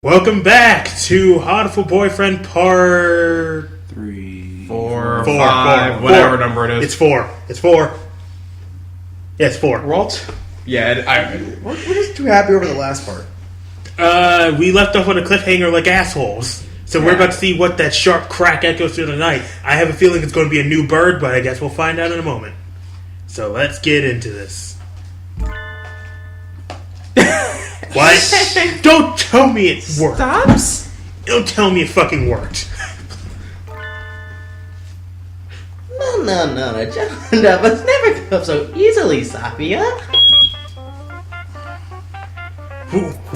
Welcome back to Hatoful Boyfriend Part 3, 4, 5, whatever number it is. It's 4. It's 4. Yeah, it's 4. Walt? Yeah, We're just too happy over the last part. We left off on a cliffhanger like assholes. So we're about to see what that sharp crack echoes through the night. I have a feeling it's going to be a new bird, but I guess we'll find out in a moment. So let's get into this. What? Don't tell me it worked. Stops? Don't tell me it fucking worked. No, John was never give up so easily, Sapia.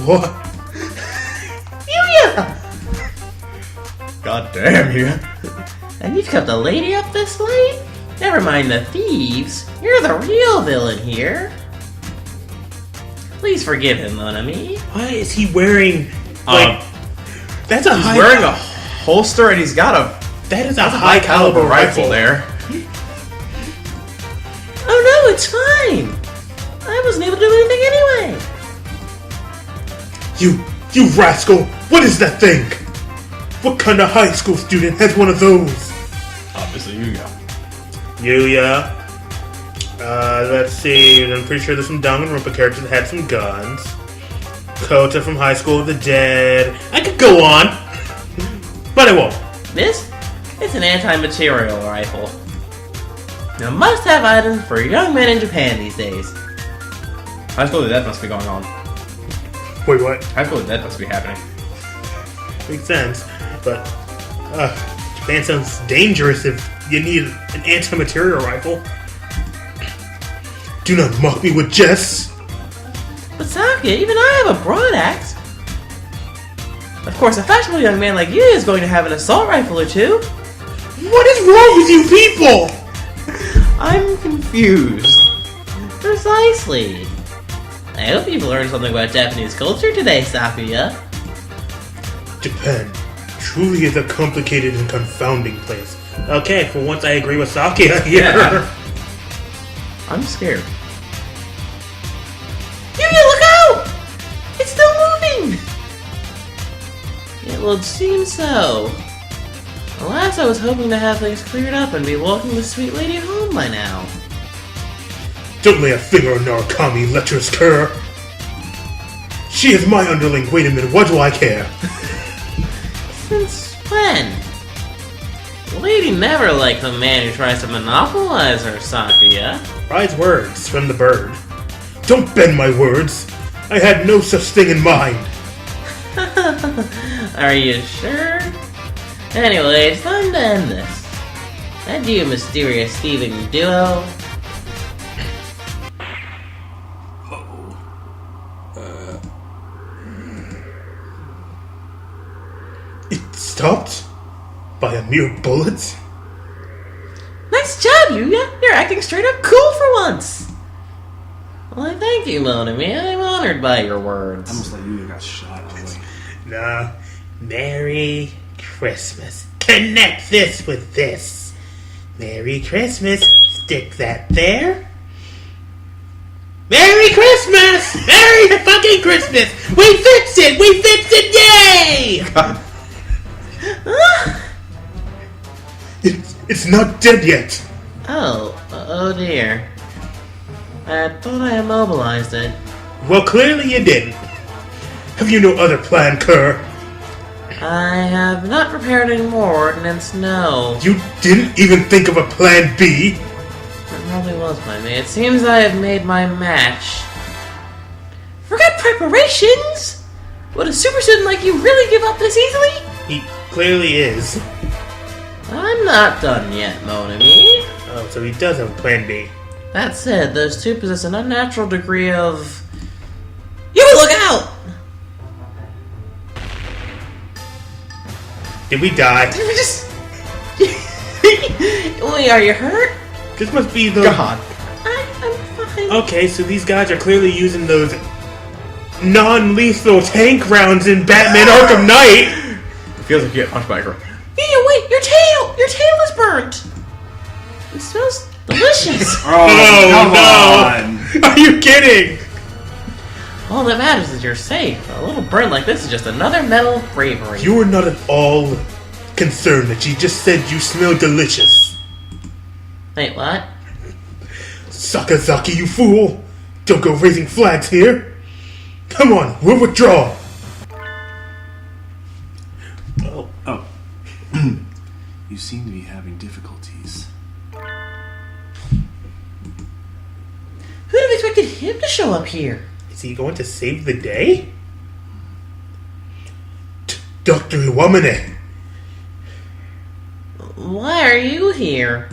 What? Yuya! God damn you. And you've kept a lady up this late? Never mind the thieves. You're the real villain here. Please forgive him, mon ami. Why is he wearing that's a He's high wearing a holster and he's got a high caliber rifle there. Oh no, it's fine. I wasn't able to do anything anyway. You rascal! What is that thing? What kind of high school student has one of those? Obviously, Yuya. Yuya. Let's see. I'm pretty sure there's some Danganronpa characters that had some guns. Kota from High School of the Dead. I could go on, but I won't. This? It's an anti-material rifle. A must-have item for young men in Japan these days. High School of the Dead must be going on. Wait, what? High School of the Dead must be happening. Makes sense, but Japan sounds dangerous if you need an anti-material rifle. Do not mock me with jests. But Sakia, even I have a broad axe. Of course, a fashionable young man like you is going to have an assault rifle or two. What is wrong with you people? I'm confused. Precisely. I hope you've learned something about Japanese culture today, Sakuya. Japan truly is a complicated and confounding place. Okay, for once I agree with Sakia here. Yeah. I'm scared. Yuya, look out! It's still moving! It would seem so. Alas, I was hoping to have things cleared up and be walking the sweet lady home by now. Don't lay a finger on Narukami, lecherous cur. She is my underling. Wait a minute, what do I care? Since when? The lady never liked the man who tries to monopolize her, Sakuya. Wise words from the bird. Don't bend my words. I had no such thing in mind. Are you sure? Anyway, it's time to end this. Adieu, mysterious thieving duo. It stopped? By a mere bullet? Nice job, Yuya! You're acting straight up cool for once! Well, I thank you, Monami. I'm honored by your words. Almost like you got shot already. Nah. Merry Christmas. Connect this with this. Merry Christmas. Stick that there. Merry Christmas! Merry fucking Christmas! We fixed it! We fixed it! Yay! God. It's not dead yet. Oh dear. I thought I immobilized it. Well, clearly you didn't. Have you no other plan, cur? I have not prepared any more ordnance, no. You didn't even think of a plan B? It probably was my mate. It seems I have made my match. Forget preparations? Would a super student like you really give up this easily? He clearly is. I'm not done yet, Monami. Oh, so he does have a plan B. That said, those two possess an unnatural degree of... You look out! Did we die? Did we just... Wait, are you hurt? This must be the... God. I'm fine. Okay, so these guys are clearly using those non-lethal tank rounds in Batman Arkham Knight. It feels like you get punched by a girl. Yeah, wait, your tail! Your tail is burnt! It smells delicious. Oh, come no! on! Are you kidding? All that matters is you're safe. A little burn like this is just another medal of bravery. You are not at all concerned that she just said you smell delicious. Wait, what? Sakazaki, you fool! Don't go raising flags here! Come on, we'll withdraw! Oh. You seem to be having difficulties. Who'd have expected him to show up here? Is he going to save the day? Dr. Iwamane! Why are you here?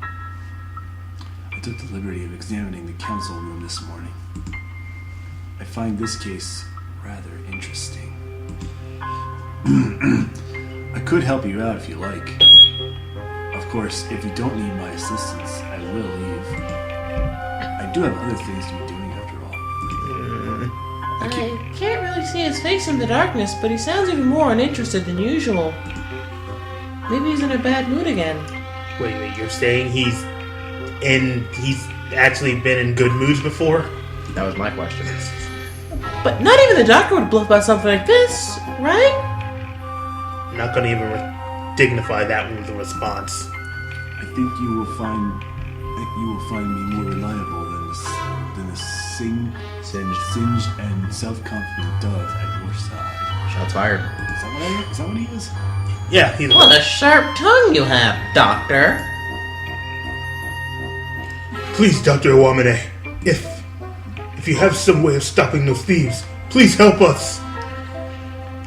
I took the liberty of examining the council room this morning. I find this case rather interesting. I could help you out if you like. Of course, if you don't need my assistance, I will leave. I do have other things to be doing after all. I can't really see his face in the darkness, but he sounds even more uninterested than usual. Maybe he's in a bad mood again. Wait, you're saying he's actually been in good moods before? That was my question. But not even the doctor would bluff about something like this, right? I'm not gonna even dignify that one with a response. I think you will find me more reliable than a singed and self-confident dove at your side. Shots fired. Is that what he is? Yeah, he's What a sharp tongue you have, Doctor. Please, Dr. Iwamane, if you have some way of stopping those thieves, please help us.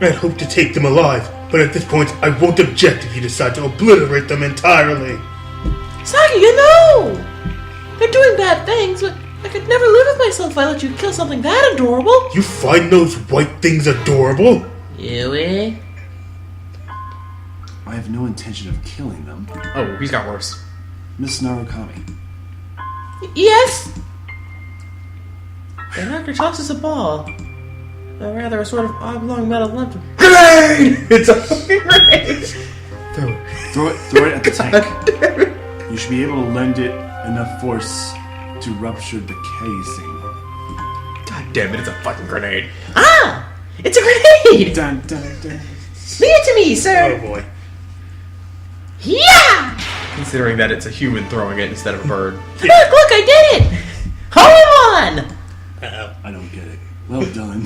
I'd hope to take them alive, but at this point, I won't object if you decide to obliterate them entirely. Saki, you know! They're doing bad things, but I could never live with myself if I let you kill something that adorable. You find those white things adorable? Yui? I have no intention of killing them. Oh, he's got worse. Miss Narukami. Yes? The doctor tosses a ball. Or rather, a sort of oblong metal lump. Grenade! It's a fucking grenade! Throw it at the tank. You should be able to lend it enough force to rupture the casing. God damn it, it's a fucking grenade. Ah! It's a grenade! Dun, dun, dun. Leave it to me, Oh sir! boy. Yeah! Considering that it's a human throwing it instead of a bird. Look, I did it! Hold on! Uh-oh. I don't get it. Well done.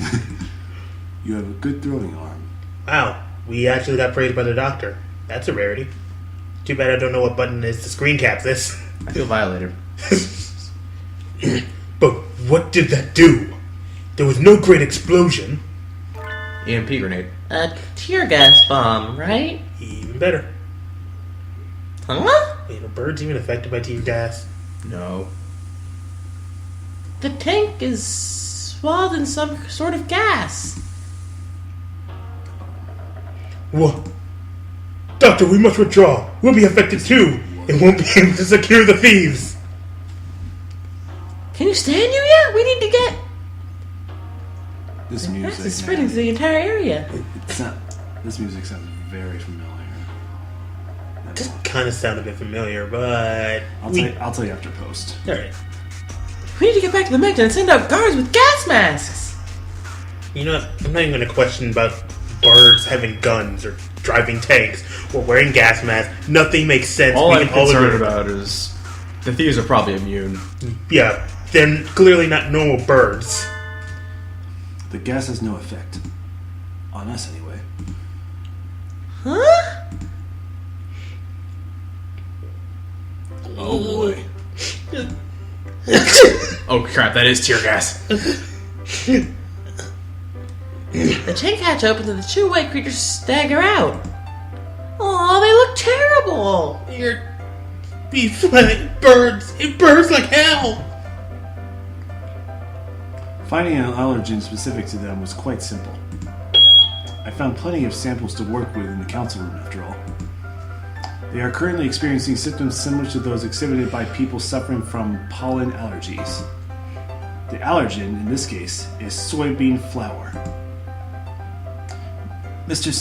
You have a good throwing arm. Wow, we actually got praised by the doctor. That's a rarity. Too bad I don't know what button is to screen cap this. I feel violated. But what did that do? There was no great explosion. EMP grenade. A tear gas bomb, right? Even better. Huh? Wait, are birds even affected by tear gas? No. The tank is swathed in some sort of gas. What? Doctor, we must withdraw. We'll be affected too, and won't be able to secure the thieves. Can you stand you yet? We need to get... This Gas music. is spreading to the entire area. This music sounds very familiar. Just kind of sound a bit familiar, but I'll tell you after post. All right. We need to get back to the mansion and send out guards with gas masks. You know what? I'm not even going to question about birds having guns or driving tanks or wearing gas masks. Nothing makes sense. All We I'm can all concerned agree. about is the thieves are probably immune. Yeah, they're clearly not normal birds. The gas has no effect. On us, anyway. Huh? Oh boy. Oh crap, that is tear gas. The tank hatch opens and the two white creatures stagger out. Aw, they look terrible. You're beef sweating birds. It burns like hell. Finding an allergen specific to them was quite simple. I found plenty of samples to work with in the council room, after all. They are currently experiencing symptoms similar to those exhibited by people suffering from pollen allergies. The allergen, in this case, is soybean flour. Mr.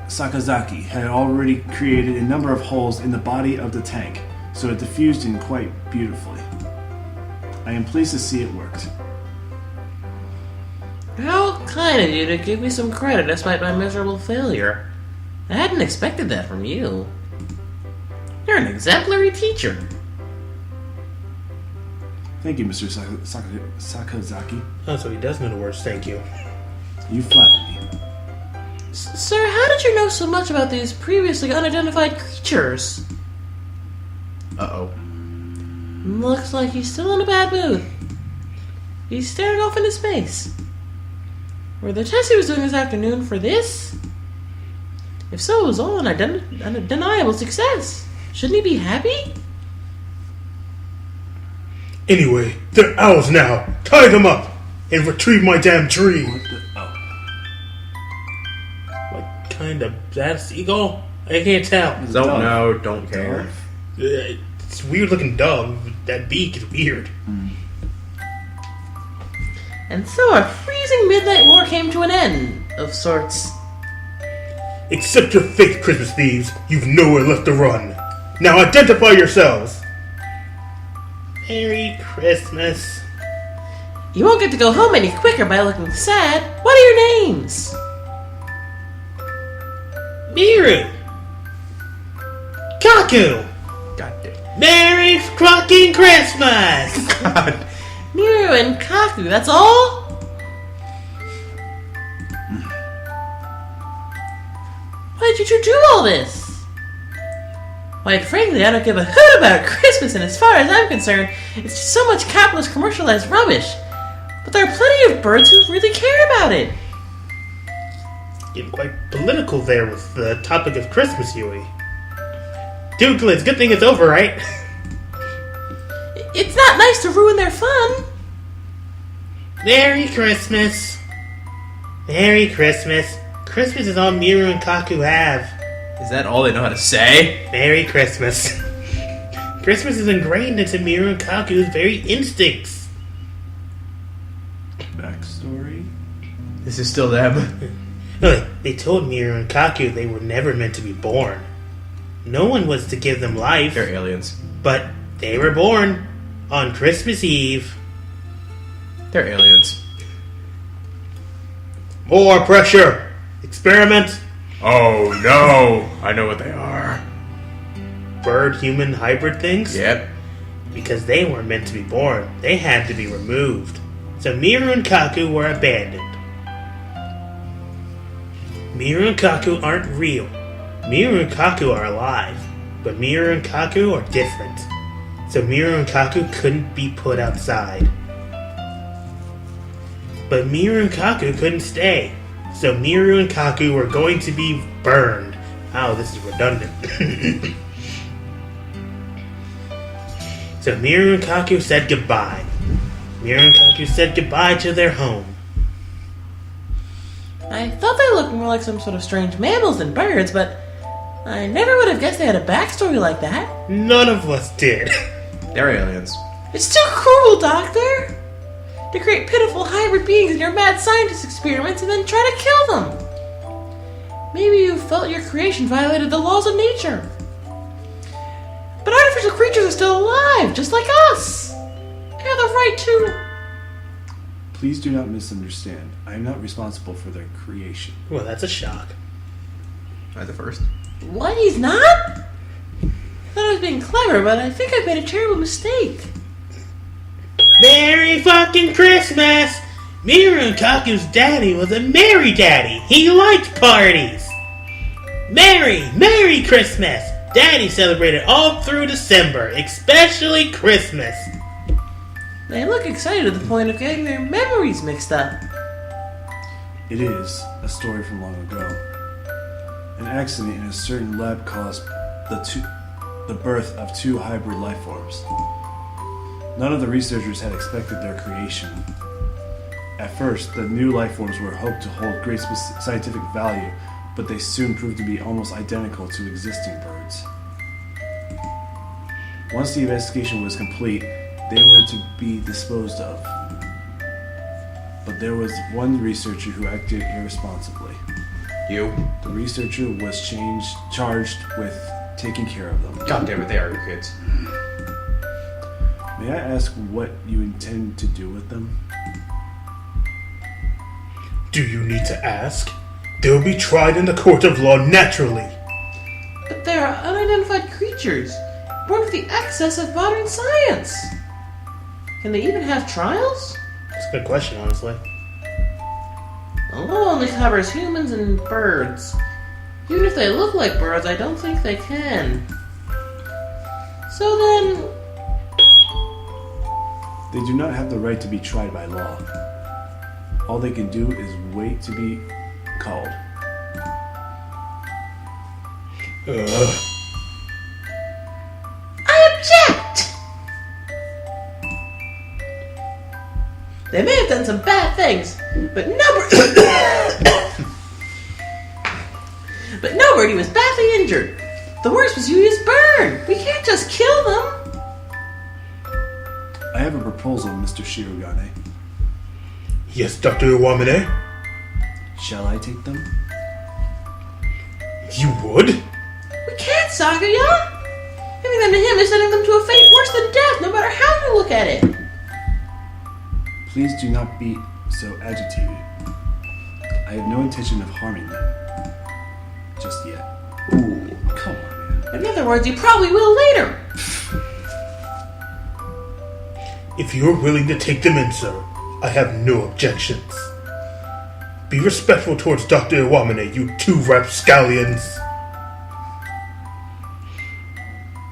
Sakazaki had already created a number of holes in the body of the tank, so it diffused in quite beautifully. I am pleased to see it worked. How kind of you to give me some credit despite my miserable failure. I hadn't expected that from you. You're an exemplary teacher. Thank you, Mr. Sakozaki. Oh, so he does know the words thank you. You flatter me. Sir, how did you know so much about these previously unidentified creatures? Uh-oh. Looks like he's still in a bad mood. He's staring off into space. Were the tests he was doing this afternoon for this? If so, it was all an undeniable success. Shouldn't he be happy? Anyway, they're owls now. Tie them up and retrieve my damn tree. What the? Oh. What kind of that seagull? I can't tell. It's a Don't dove. know, don't care. Dove? It's a weird looking dove. That beak is weird. And so our freezing midnight war came to an end, of sorts. Accept your fate, Christmas Thieves. You've nowhere left to run. Now identify yourselves. Merry Christmas. You won't get to go home any quicker by looking sad. What are your names? Miru. Kaku. God damn. Merry fucking Christmas. God. Miru and Kaku, that's all? Why did you two do all this? Why, frankly, I don't give a hoot about Christmas, and as far as I'm concerned, it's just so much capitalist commercialized rubbish. But there are plenty of birds who really care about it. Getting quite political there with the topic of Christmas, Yui. Dukelets, good thing it's over, right? It's not nice to ruin their fun. Merry Christmas. Merry Christmas. Christmas is all Miru and Kaku have. Is that all they know how to say? Merry Christmas. Christmas is ingrained into Miru and Kaku's very instincts. Backstory? This is still them. Look, they told Miru and Kaku they were never meant to be born. No one was to give them life, They're aliens. but they were born on Christmas Eve. They're aliens. More pressure. Experiment. Oh no! I know what they are. Bird-human hybrid things? Yep. Because they weren't meant to be born. They had to be removed. So Miru and Kaku were abandoned. Miru and Kaku aren't real. Miru and Kaku are alive. But Miru and Kaku are different. So Miru and Kaku couldn't be put outside. But Miru and Kaku couldn't stay. So Miru and Kaku were going to be burned. Oh, this is redundant. So Miru and Kaku said goodbye. Miru and Kaku said goodbye to their home. I thought they looked more like some sort of strange mammals than birds, but I never would have guessed they had a backstory like that. None of us did. They're aliens. It's too cruel, Doctor! To create pitiful hybrid beings in your mad scientist experiments and then try to kill them. Maybe you felt your creation violated the laws of nature. But artificial creatures are still alive, just like us. They have the right to... Please do not misunderstand. I am not responsible for their creation. Well, that's a shock. At the first. What? He's not? I thought I was being clever, but I think I made a terrible mistake. Merry fucking Christmas! Miru and Kaku's daddy was a merry daddy. He liked parties. Merry Christmas! Daddy celebrated all through December, especially Christmas. They look excited to the point of getting their memories mixed up. It is a story from long ago. An accident in a certain lab caused the birth of two hybrid life forms. None of the researchers had expected their creation. At first, the new life forms were hoped to hold great scientific value, but they soon proved to be almost identical to existing birds. Once the investigation was complete, they were to be disposed of. But there was one researcher who acted irresponsibly. You. The researcher was charged with taking care of them. God damn it, they are your kids. May I ask what you intend to do with them? Do you need to ask? They will be tried in the court of law naturally. But they are unidentified creatures, born with the excess of modern science. Can they even have trials? That's a good question, honestly. The law only covers humans and birds. Even if they look like birds, I don't think they can. So then... They do not have the right to be tried by law. All they can do is wait to be called. I object! They may have done some bad things, but but nobody was badly injured. The worst was Yuya's burn. We can't just kill them. I have a proposal, Mr. Shirogane. Yes, Dr. Iwamine? Shall I take them? You would? We can't, Sakuya. Giving them to him is sending them to a fate worse than death, no matter how you look at it. Please do not be so agitated. I have no intention of harming them. Just yet. Ooh, come on, man. In other words, you probably will later. If you are willing to take them in, sir, I have no objections. Be respectful towards Dr. Iwamine, you two rapscallions.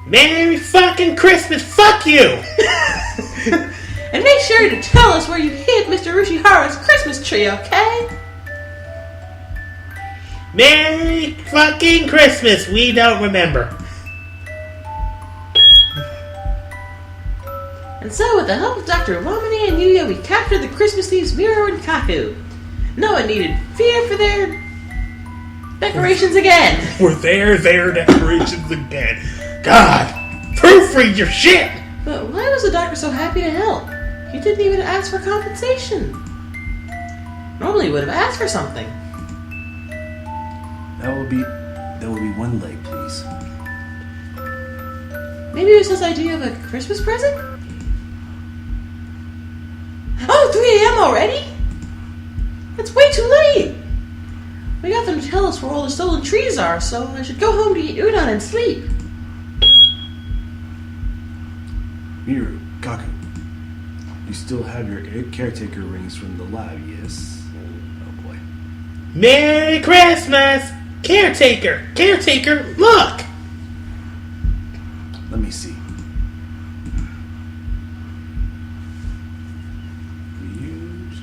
Merry fucking Christmas, fuck you! And make sure to tell us where you hid Mr. Ushihara's Christmas tree, okay? Merry fucking Christmas, we don't remember. And so, with the help of Dr. Iwamine and Yuya, we captured the Christmas Thieves Miro and Kaku. No one needed fear for their decorations again. We're their decorations again. God, proofread your shit! But why was the doctor so happy to help? He didn't even ask for compensation. Normally he would have asked for something. There will be one leg, please. Maybe it was his idea of a Christmas present? Oh, 3 a.m. already? It's way too late. We got them to tell us where all the stolen trees are, so I should go home to eat udon and sleep. Miru, Kaku, you still have your caretaker rings from the lab, yes? Oh boy. Merry Christmas! Caretaker! Caretaker, look! Let me see.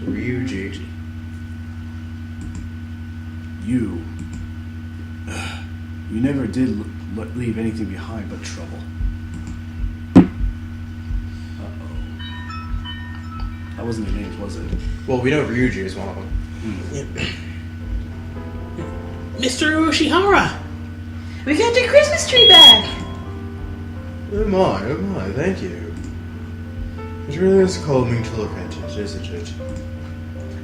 Ryuji. You never did leave anything behind but trouble. Uh-oh. That wasn't their names, was it? Well, we know Ryuji is one of them. Mr. Ushihara! We got your Christmas tree back! Oh my, thank you. It really is calming to look at it, isn't it?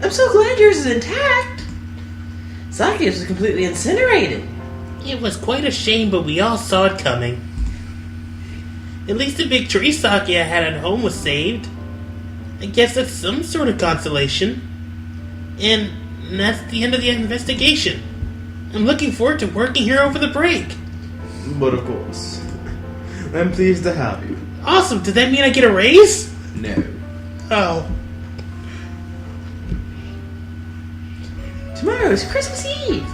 I'm so glad yours is intact! Saki's was completely incinerated. It was quite a shame, but we all saw it coming. At least the big tree Sakia had at home was saved. I guess that's some sort of consolation. And that's the end of the investigation. I'm looking forward to working here over the break. But of course. I'm pleased to have you. Awesome, does that mean I get a raise? No. Oh. Tomorrow is Christmas Eve.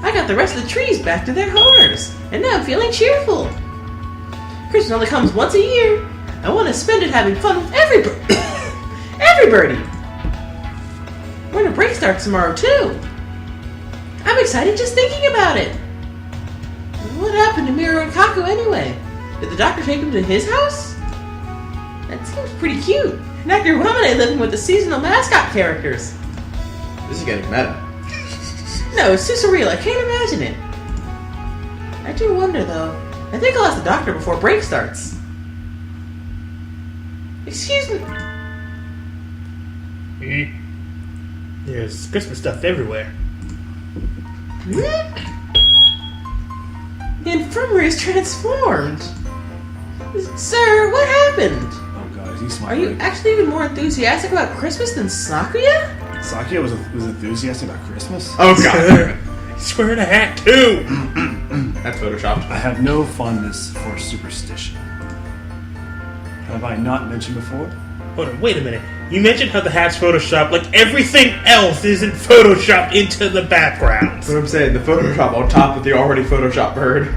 I got the rest of the trees back to their owners, and now I'm feeling cheerful. Christmas only comes once a year. I want to spend it having fun with everybody. We're gonna break start tomorrow too. I'm excited just thinking about it. What happened to Miro and Kaku anyway? Did the doctor take them to his house? That seems pretty cute. And Dr. Wamane living with the seasonal mascot characters. This is getting meta. No, it's too surreal. I can't imagine it. I do wonder, though. I think I'll ask the doctor before break starts. Excuse me. There's Christmas stuff everywhere. The infirmary is transformed. Sir, what happened? Oh god, is he Are smiling? you actually even more enthusiastic about Christmas than Sakuya? Sakya was enthusiastic about Christmas? Oh god. He's wearing a hat too. That's photoshopped. I have no fondness for superstition. Have I not mentioned before? Hold on, wait a minute. You mentioned how the hat's photoshopped, like everything else isn't photoshopped into the background. That's what I'm saying. The Photoshop on top of the already photoshopped bird.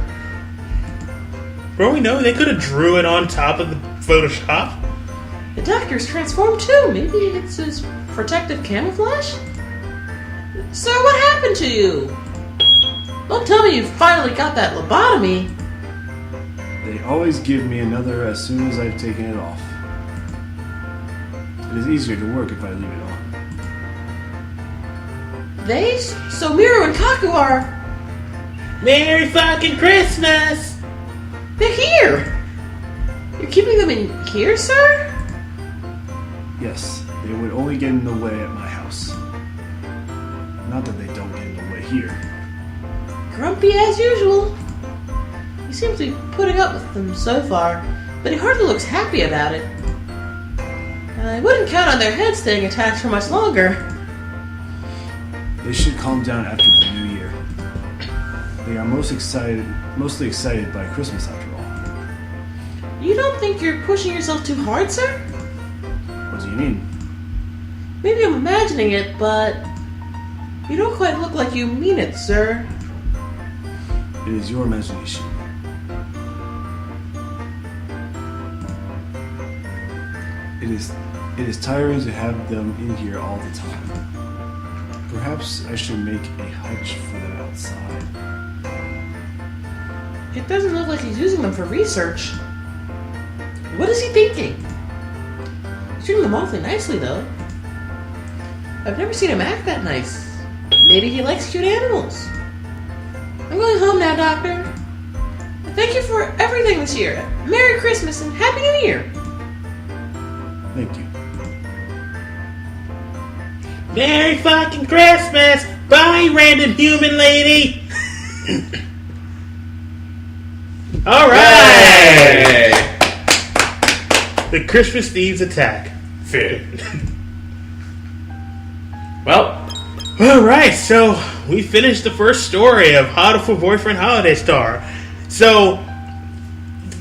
For all we know, they could have drew it on top of the Photoshop. The doctor's transformed too. Maybe it's his protective camouflage? Sir, what happened to you? Don't tell me you finally got that lobotomy. They always give me another as soon as I've taken it off. It is easier to work if I leave it on. So Miru and Kaku are... Merry fucking Christmas! They're here! You're keeping them in here, sir? Yes, they would only get in the way at my house. Not that they don't get in the way here. Grumpy as usual. He seems to be putting up with them so far, but he hardly looks happy about it. I wouldn't count on their heads staying attached for much longer. They should calm down after the new year. They are mostly excited by Christmas after all. You don't think you're pushing yourself too hard, sir? What do you mean? Maybe I'm imagining it, but you don't quite look like you mean it, sir. It is your imagination. It is tiring to have them in here all the time. Perhaps I should make a hutch for them outside. It doesn't look like he's using them for research. What is he thinking? He's treating them awfully nicely, though. I've never seen him act that nice. Maybe he likes cute animals. I'm going home now, Doctor. Thank you for everything this year. Merry Christmas and Happy New Year. Thank you. Merry fucking Christmas! Bye, random human lady! Alright! Hey! The Christmas Thieves attack. Fit. Well, Alright, so we finished the first story of Hatoful Boyfriend Holiday Star. So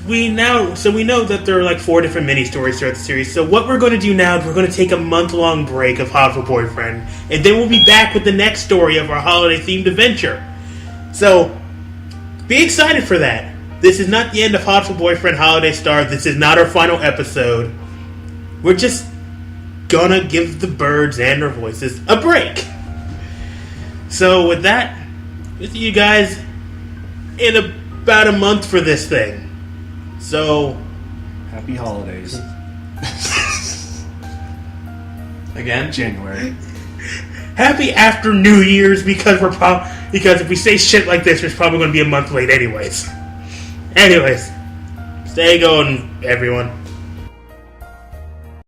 we know that there are like 4 different mini stories throughout the series. So what we're going to do now is we're going to take a month-long break of Hatoful Boyfriend, and then we'll be back with the next story of our holiday-themed adventure. So be excited for that. This is not the end of Hatoful Boyfriend Holiday Star. This is not our final episode. We're just gonna give the birds and their voices a break. So with that, we'll see you guys in about a month for this thing. So, Happy holidays. again, January. happy after New Year's because if we say shit like this, it's probably going to be a month late anyways. Anyways, stay going, everyone.